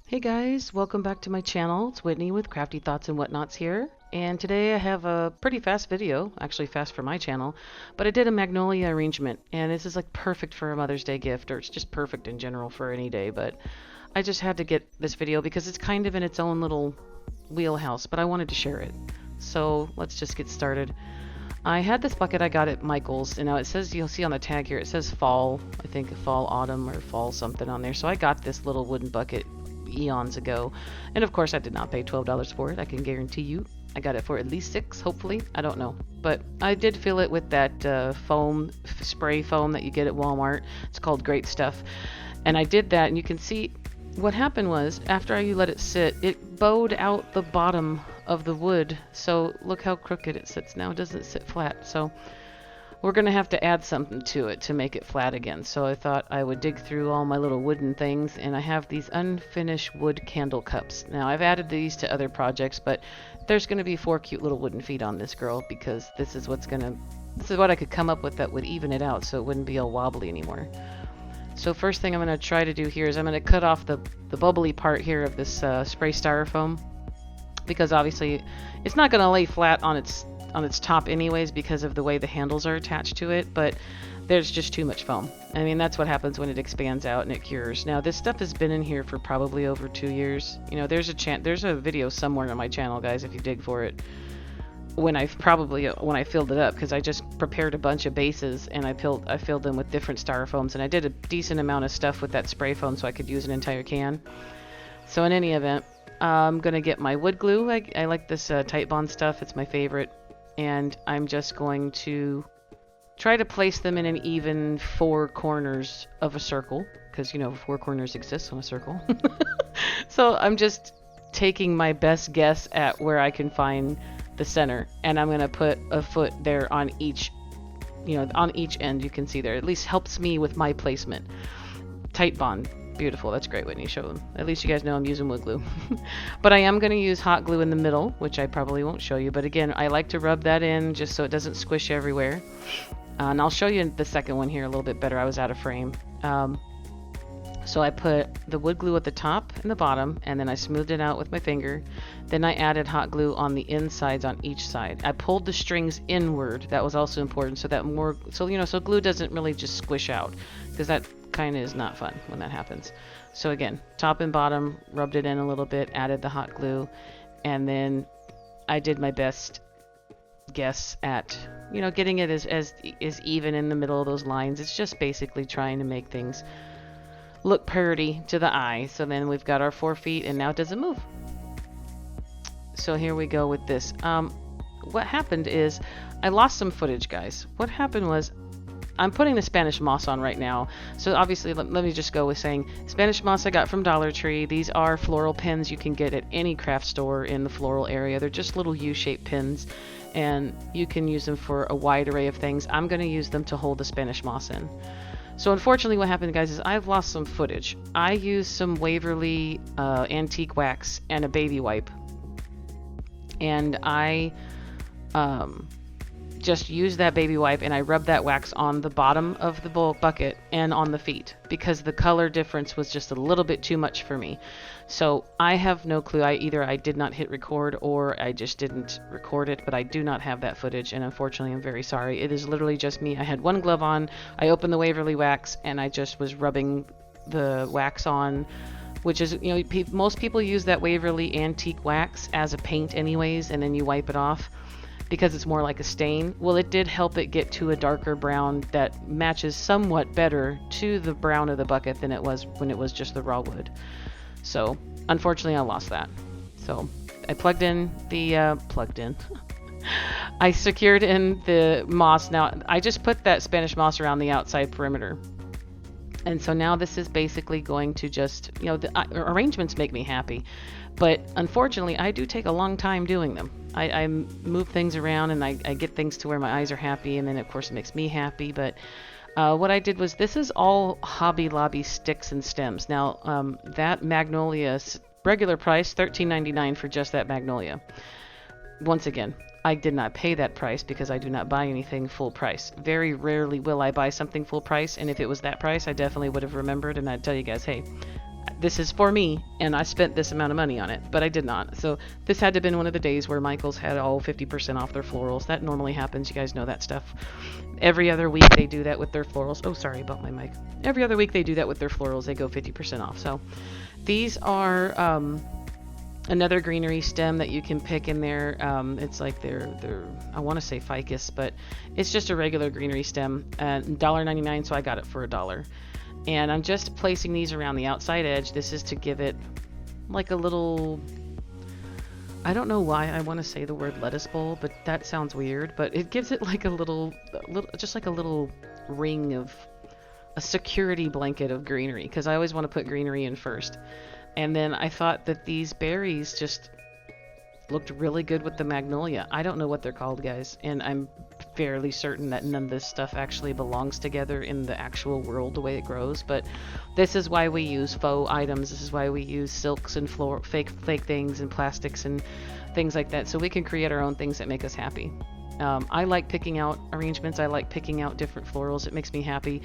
Hey guys, welcome back to my channel. It's Whitney with Crafty Thoughts and Whatnots here. And today I have a pretty fast video, actually fast for my channel, but I did a Magnolia arrangement and this is like perfect for a Mother's Day gift, or it's just perfect in general for any day, but I just had to get this video because it's kind of in its own little wheelhouse, but I wanted to share it. So let's just get started. I had this bucket I got at Michael's, and now it says, you'll see on the tag here, it says fall, I think fall autumn or fall something on there. So I got this little wooden bucket eons ago, and of course I did not pay $12 for it. I can guarantee you I got it for at least $6, hopefully, I don't know, but I did fill it with that foam, spray foam that you get at Walmart. It's called Great Stuff, and I did that, and you can see what happened was after you let it sit, it bowed out the bottom of the wood. So look how crooked it sits now. It doesn't sit flat. So we're going to have to add something to it to make it flat again. So I thought I would dig through all my little wooden things, and I have these unfinished wood candle cups. Now I've added these to other projects, but there's going to be 4 cute little wooden feet on this girl because this is what I could come up with that would even it out so it wouldn't be all wobbly anymore. So first thing I'm going to try to do here is I'm going to cut off the bubbly part here of this spray styrofoam, because obviously it's not going to lay flat on its top anyways because of the way the handles are attached to it, but there's just too much foam. I mean, that's what happens when it expands out and it cures. Now this stuff has been in here for probably over 2 years. You know, there's a video somewhere on my channel, guys, if you dig for it, when I filled it up, because I just prepared a bunch of bases and I filled them with different styrofoams, and I did a decent amount of stuff with that spray foam so I could use an entire can. So in any event, I'm gonna get my wood glue. I like this Tight Bond stuff, it's my favorite, and I'm just going to try to place them in an even 4 corners of a circle, because you know 4 corners exist on a circle. So I'm just taking my best guess at where I can find the center, and I'm going to put a foot there on each, on each end. You can see there, at least helps me with my placement. Tight Bond, beautiful. That's great, Whitney, show them. At least you guys know I'm using wood glue. But I am going to use hot glue in the middle, which I probably won't show you, but again, I like to rub that in just so it doesn't squish everywhere. And I'll show you the second one here a little bit better. I was out of frame. So I put the wood glue at the top and the bottom, and then I smoothed it out with my finger. Then I added hot glue on the insides on each side. I pulled the strings inward. That was also important, so glue doesn't really just squish out, because that kind of is not fun when that happens. So again, top and bottom, rubbed it in a little bit, added the hot glue, and then I did my best guess at, getting it as even in the middle of those lines. It's just basically trying to make things look pretty to the eye. So then we've got our 4 feet, and now it doesn't move. So here we go with this. What happened is I lost some footage, guys. What happened was I'm putting the Spanish moss on right now. So obviously, let me just go with saying Spanish moss I got from Dollar Tree. These are floral pins you can get at any craft store in the floral area. They're just little U-shaped pins, and you can use them for a wide array of things. I'm going to use them to hold the Spanish moss in. So unfortunately what happened, guys, is I've lost some footage. I used some Waverly antique wax and a baby wipe, and I just used that baby wipe and I rubbed that wax on the bottom of the bucket and on the feet, because the color difference was just a little bit too much for me. So I have no clue. Either I did not hit record or I just didn't record it, but I do not have that footage, and unfortunately I'm very sorry. It is literally just me. I had one glove on, I opened the Waverly wax, and I just was rubbing the wax on, which is, most people use that Waverly antique wax as a paint anyways, and then you wipe it off because it's more like a stain. Well, it did help it get to a darker brown that matches somewhat better to the brown of the bucket than it was when it was just the raw wood. So unfortunately I lost that. So I I secured in the moss. Now I just put that Spanish moss around the outside perimeter. And so now this is basically going to just, the arrangements make me happy, but unfortunately I do take a long time doing them. I move things around and I get things to where my eyes are happy, and then of course it makes me happy. But what I did was, this is all Hobby Lobby sticks and stems. Now that Magnolia regular price $13.99 for just that Magnolia. Once again, I did not pay that price because I do not buy anything full price. Very rarely will I buy something full price, and if it was that price, I definitely would have remembered, and I'd tell you guys, hey, this is for me, and I spent this amount of money on it, but I did not. So this had to have been one of the days where Michael's had all 50% off their florals. That normally happens. You guys know that stuff. Every other week they do that with their florals. Oh, sorry about my mic. Every other week they do that with their florals. They go 50% off. So these are another greenery stem that you can pick in there. It's like they're I want to say ficus, but it's just a regular greenery stem. $1.99, so I got it for $1. And I'm just placing these around the outside edge. This is to give it like a little, I don't know why I want to say the word lettuce bowl, but that sounds weird. But it gives it like a little, just like a little ring of a security blanket of greenery, because I always want to put greenery in first. And then I thought that these berries just looked really good with the magnolia. I don't know what they're called, guys, and I'm fairly certain that none of this stuff actually belongs together in the actual world the way it grows. But this is why we use faux items. This is why we use silks and fake things and plastics and things like that, so we can create our own things that make us happy. I like picking out arrangements. I like picking out different florals. It makes me happy.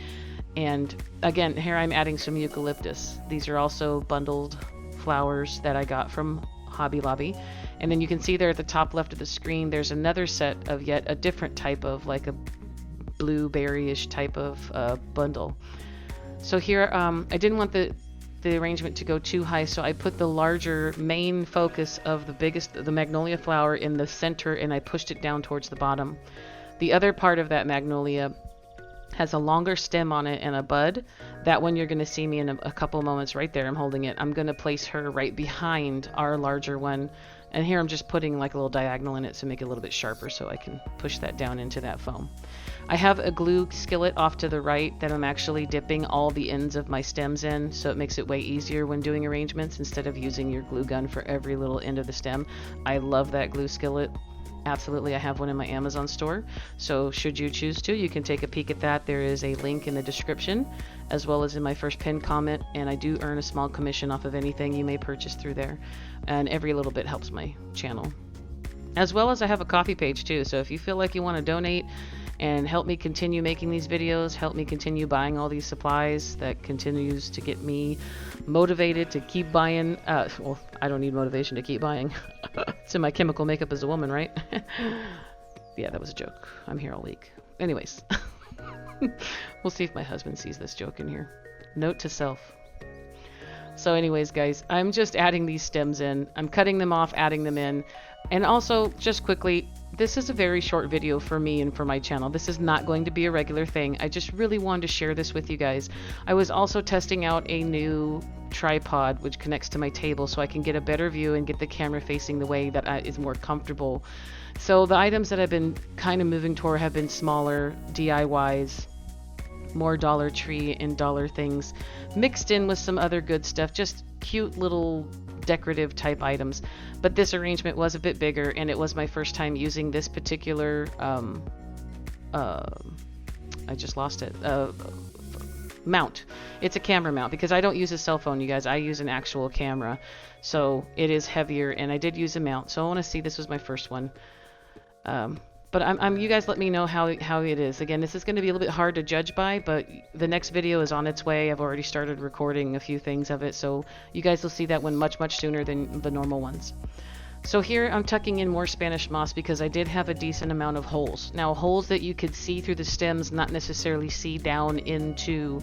And again, here I'm adding some eucalyptus. These are also bundled flowers that I got from Hobby Lobby. And then you can see there at the top left of the screen, there's another set of yet a different type of, like a blueberry-ish type of bundle. So here, I didn't want the arrangement to go too high, so I put the larger main focus of the magnolia flower in the center, and I pushed it down towards the bottom. The other part of that magnolia has a longer stem on it and a bud. That one you're going to see me in a couple moments. Right there, I'm holding it. I'm going to place her right behind our larger one, and here I'm just putting like a little diagonal in it to make it a little bit sharper, so I can push that down into that foam. I have a glue skillet off to the right that I'm actually dipping all the ends of my stems in, so it makes it way easier when doing arrangements instead of using your glue gun for every little end of the stem. I love that glue skillet. Absolutely, I have one in my Amazon store, so should you choose to, you can take a peek at that. There is a link in the description, as well as in my first pinned comment, and I do earn a small commission off of anything you may purchase through there, and every little bit helps my channel. As well as I have a coffee page too, so if you feel like you want to donate and help me continue making these videos, help me continue buying all these supplies, that continues to get me motivated to keep buying. Well, I don't need motivation to keep buying. It's in my chemical makeup as a woman, right? Yeah, that was a joke. I'm here all week. Anyways, we'll see if my husband sees this joke in here. Note to self. So anyways, guys, I'm just adding these stems in. I'm cutting them off, adding them in. And also, just quickly, this is a very short video for me and for my channel. This is not going to be a regular thing. I just really wanted to share this with you guys. I was also testing out a new tripod which connects to my table so I can get a better view and get the camera facing the way that is more comfortable. So the items that I've been kind of moving toward have been smaller DIYs, more Dollar Tree and dollar things, mixed in with some other good stuff, just cute little decorative type items. But this arrangement was a bit bigger, and it was my first time using this particular I just lost it, mount. It's a camera mount, because I don't use a cell phone, you guys. I use an actual camera, so it is heavier, and I did use a mount, so I want to see. This was my first one. But you guys let me know how it is. Again, this is going to be a little bit hard to judge by, but the next video is on its way. I've already started recording a few things of it, so you guys will see that one much sooner than the normal ones. So here I'm tucking in more Spanish moss because I did have a decent amount of holes. Now, holes that you could see through the stems, not necessarily see down into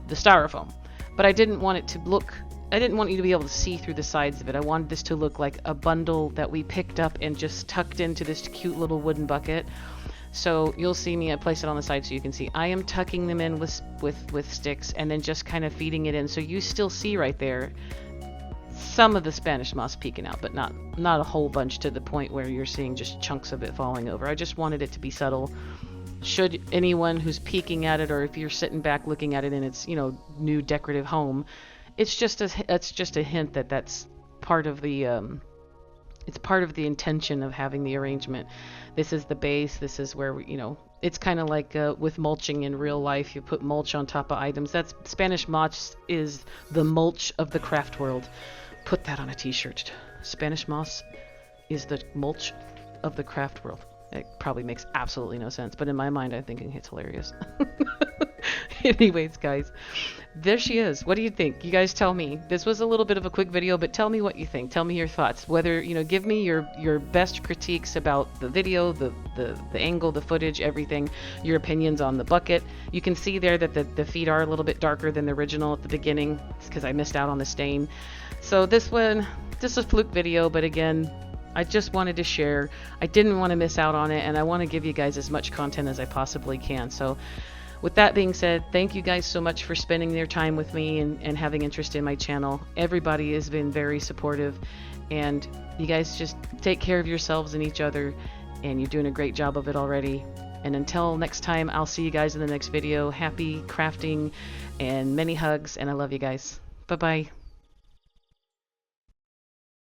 the styrofoam. But I didn't want it to look, I didn't want you to be able to see through the sides of it. I wanted this to look like a bundle that we picked up and just tucked into this cute little wooden bucket. So you'll see me, I place it on the side so you can see. I am tucking them in with sticks and then just kind of feeding it in. So you still see right there some of the Spanish moss peeking out, but not a whole bunch to the point where you're seeing just chunks of it falling over. I just wanted it to be subtle. Should anyone who's peeking at it, or if you're sitting back looking at it in its, new decorative home, it's just a hint that that's part of the it's part of the intention of having the arrangement. This is the base. This is where it's kind of like with mulching in real life. You put mulch on top of items. That's Spanish moss is the mulch of the craft world. Put that on a t-shirt. Spanish moss is the mulch of the craft world. It probably makes absolutely no sense, but in my mind I'm thinking it's hilarious. Anyways, guys, there she is. What do you think? You guys tell me. This was a little bit of a quick video, but tell me what you think. Tell me your thoughts. Whether, give me your best critiques about the video, the angle, the footage, everything, your opinions on the bucket. You can see there that the feet are a little bit darker than the original at the beginning. It's because I missed out on the stain. So this one, just a fluke video, but again, I just wanted to share. I didn't want to miss out on it, and I want to give you guys as much content as I possibly can. So with that being said, thank you guys so much for spending their time with me and having interest in my channel. Everybody has been very supportive, and you guys just take care of yourselves and each other, and you're doing a great job of it already. And until next time, I'll see you guys in the next video. Happy crafting and many hugs, and I love you guys. Bye-bye.